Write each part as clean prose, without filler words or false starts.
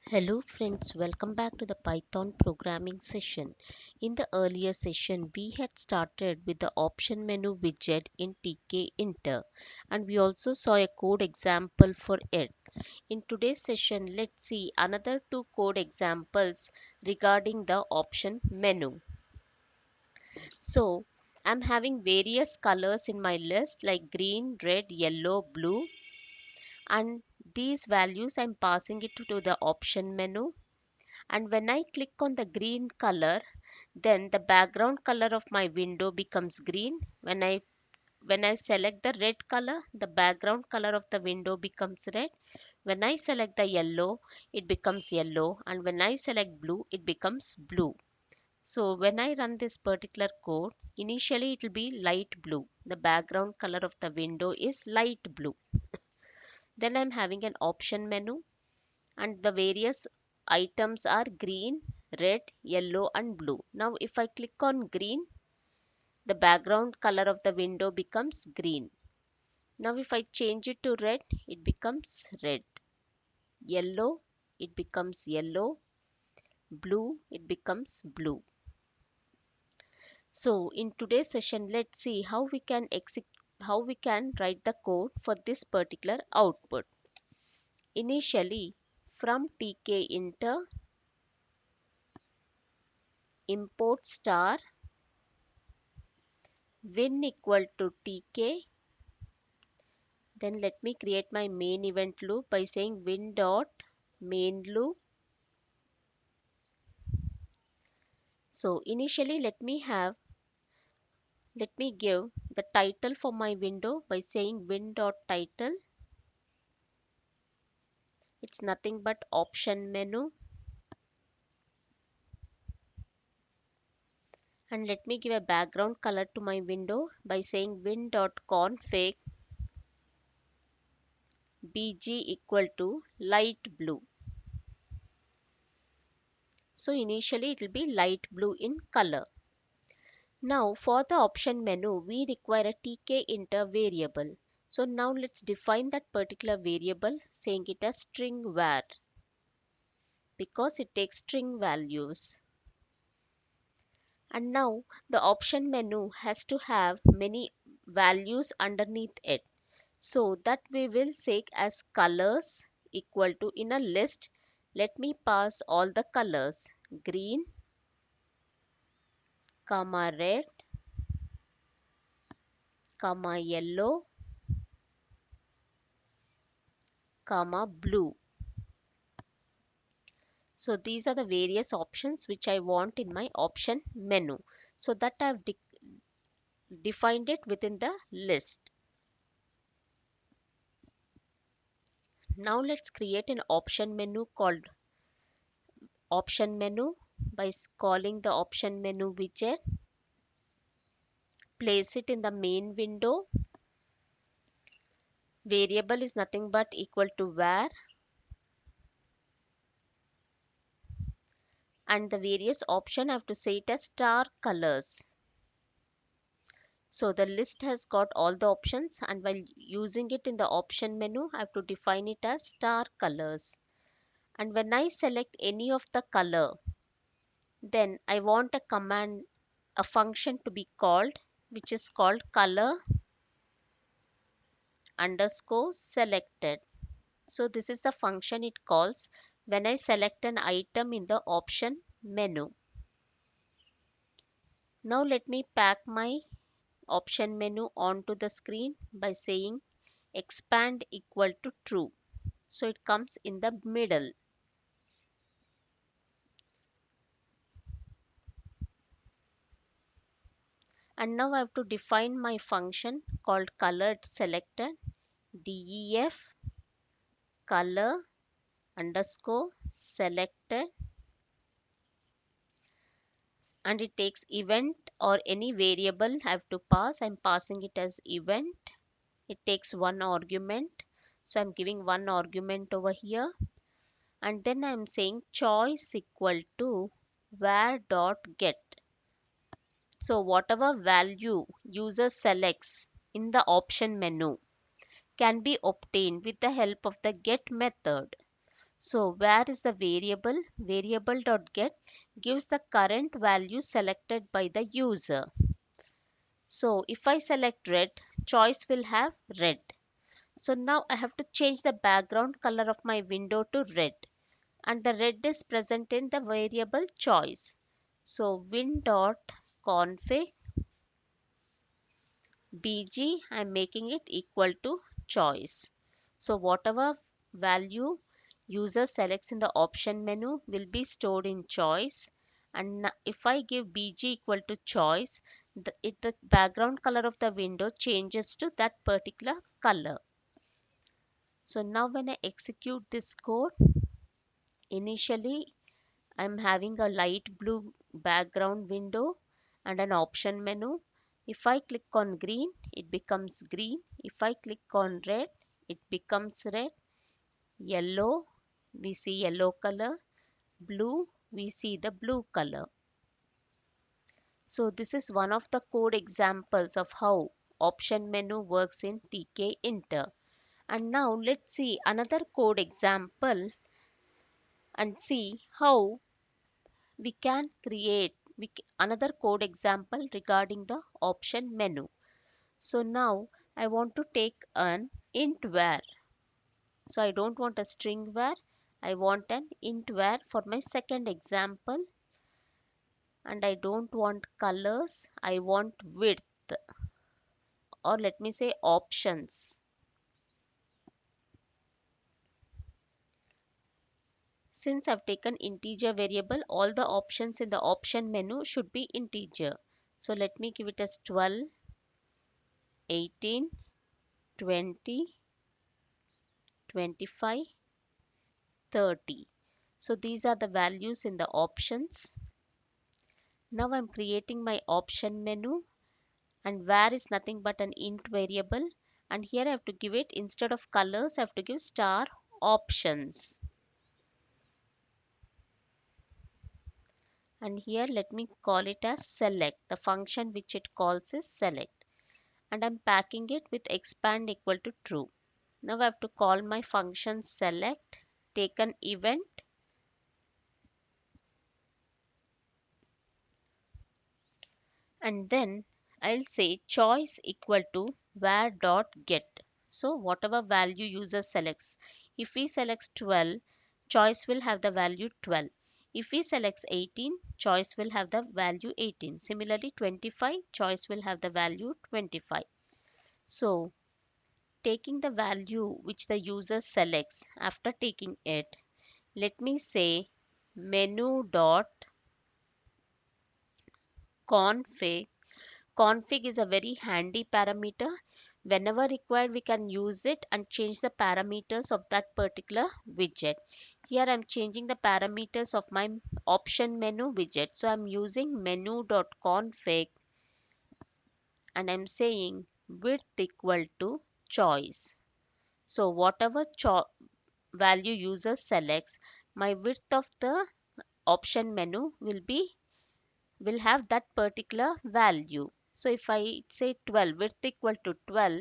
Hello friends, welcome back to the Python programming session. In the earlier session, we had started with the option menu widget in Tkinter and we also saw a code example for it. In today's session, let's see another two code examples regarding the option menu. So, I'm having various colors in my list like green, red, yellow, blue, and these values I'm passing it to the option menu. And when I click on the green color, then the background color of my window becomes green. When I select the red color, the background color of the window becomes red. When I select the yellow, it becomes yellow, and when I select blue, it becomes blue. So when I run this particular code, initially it will be light blue. The background color of the window is light blue. Then I'm having an option menu and the various items are green, red, yellow and blue. Now if I click on green, the background color of the window becomes green. Now if I change it to red, it becomes red. Yellow, it becomes yellow. Blue, it becomes blue. So in today's session, let's see how we can write the code for this particular output. Initially, from Tkinter, import star win equal to tk. Then let me create my main event loop by saying win dot main loop. So initially let me give the title for my window by saying win dot title. It's nothing but option menu. And let me give a background color to my window by saying win dot config bg equal to light blue. So initially it will be light blue in color. Now for the option menu, we require a Tkinter variable. So now let's define that particular variable saying it as string var because it takes string values. And now the option menu has to have many values underneath it. So that we will say as colors equal to in a list. Let me pass all the colors green, comma red, comma yellow, comma blue. So these are the various options which I want in my option menu. So that I've defined it within the list. Now let's create an option menu called option menu by calling the option menu widget. Place it in the main window. Variable is nothing but equal to var and the various option I have to say it as star colors. So the list has got all the options and while using it in the option menu, I have to define it as star colors. And when I select any of the color, then I want a function to be called, which is called color underscore selected. So this is the function it calls when I select an item in the option menu. Now let me pack my option menu onto the screen by saying expand equal to true. So it comes in the middle. And now I have to define my function called colored selected def color underscore selected, and it takes event or any variable I have to pass. I'm passing it as event. It takes one argument. So I'm giving one argument over here. And then I'm saying choice equal to var dot get. So whatever value user selects in the option menu can be obtained with the help of the get method. So where is the variable? Variable.get gives the current value selected by the user. So if I select red, choice will have red. So now I have to change the background color of my window to red, and the red is present in the variable choice. So win.config bg, I'm making it equal to choice. So whatever value user selects in the option menu will be stored in choice, and if I give bg equal to choice, the background color of the window changes to that particular color. So now when I execute this code, initially I'm having a light blue background window and an option menu. If I click on green, it becomes green. If I click on red, it becomes red. Yellow, we see yellow color. Blue, we see the blue color. So this is one of the code examples of how option menu works in Tkinter. And now let's see another code example and see how we can create another code example regarding the option menu. So now I want to take an int var. So I don't want a string var, I want an int var for my second example, and I don't want colors, I want width, or let me say options. Since I've taken integer variable, all the options in the option menu should be integer. So let me give it as 12, 18, 20, 25, 30. So these are the values in the options. Now I'm creating my option menu, and var is nothing but an int variable, and here I have to give it, instead of colors I have to give star options. And here let me call it as select. The function which it calls is select, and I'm packing it with expand equal to true. Now I have to call my function select, take an event, and then I'll say choice equal to var dot get. So whatever value user selects, if he selects 12, choice will have the value 12. If he selects 18, choice will have the value 18. Similarly 25, choice will have the value 25. So taking the value which the user selects, after taking it, let me say menu dot config. Config is a very handy parameter. Whenever required, we can use it and change the parameters of that particular widget. Here I'm changing the parameters of my option menu widget. So I'm using menu.config, and I'm saying width equal to choice. So whatever value user selects, my width of the option menu will have that particular value. So if I say 12, width equal to 12,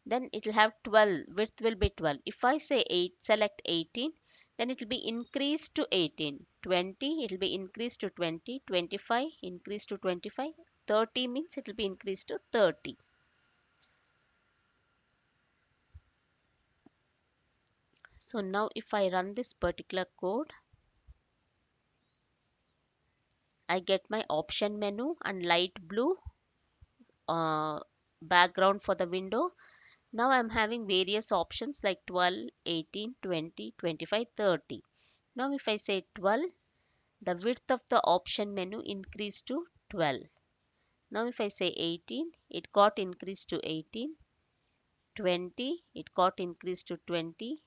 then it will have 12, width will be 12. If I say 8, select 18, then it will be increased to 18. 20, it will be increased to 20. 25, increased to 25. 30 means it will be increased to 30. So now if I run this particular code, I get my option menu and light blue uh, background for the window. Now I'm having various options like 12, 18, 20, 25, 30. Now if I say 12, the width of the option menu increased to 12. Now if I say 18, it got increased to 18. 20, it got increased to 20.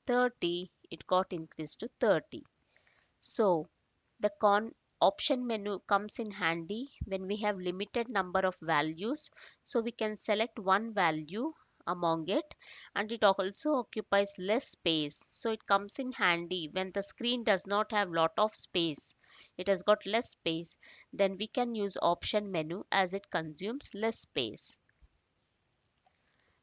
30, it got increased to 30. So the option menu comes in handy when we have limited number of values. So we can select one value among it, and it also occupies less space. So it comes in handy when the screen does not have lot of space. It has got less space. Then we can use option menu as it consumes less space.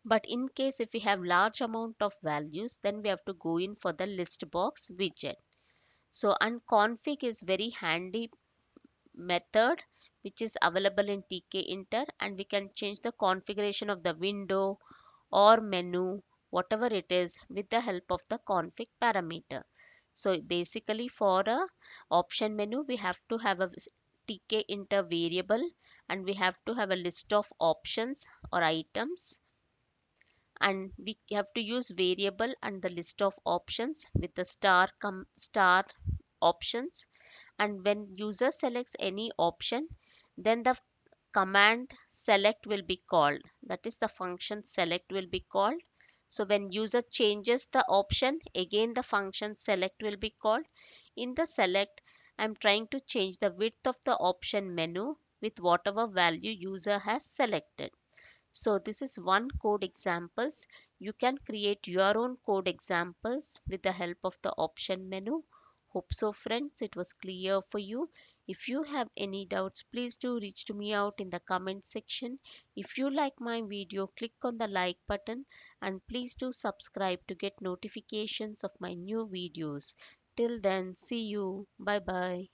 But in case if we have large amount of values, then we have to go in for the list box widget. So and config is very handy method which is available in Tkinter, and we can change the configuration of the window or menu, whatever it is, with the help of the config parameter. So basically for a option menu we have to have a Tkinter variable, and we have to have a list of options or items, and we have to use variable and the list of options with the star options. And when user selects any option, then the command select will be called, that is the function select will be called. So when user changes the option, again the function select will be called. In the select, I'm trying to change the width of the option menu with whatever value user has selected. So this is one code examples. You can create your own code examples with the help of the option menu. Hope so friends, it was clear for you. If you have any doubts, please do reach to me out in the comment section. If you like my video, click on the like button, and please do subscribe to get notifications of my new videos. Till then, see you. Bye bye.